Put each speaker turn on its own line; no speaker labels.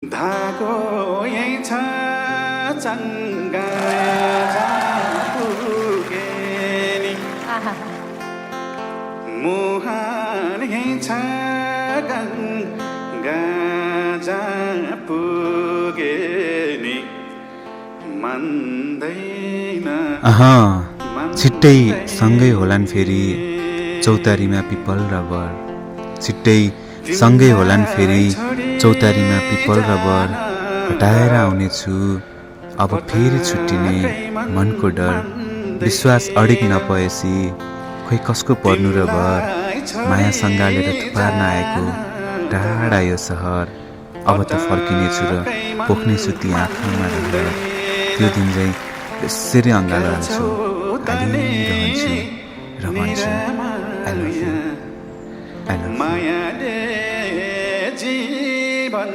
धागो यही छ चङ्गा पुगे नि मुहान यही छ गङ्गा पुगे नि मान्दैन
छिट्टै सँगै होलान् फेरि चौतारीमा पिपल र बर छिट्टै सँगै होलान् फेरि चौतारीमा पिपल र बर हटाएर आउनेछु अब फेरि छुट्टिने मनको डर विश्वास अडिग नपएसी खोइ कसको पर्नु र भर माया सङ्गालेर थुपार्न आएको टाढा यो सहर अब त फर्किनेछु र पोख्नेछु ती आँखामा रहेर त्यो दिन चाहिँ यसरी अँगालो हाल्छु हालिरहन्छु र भन्छु I love you.
मायाले जीवन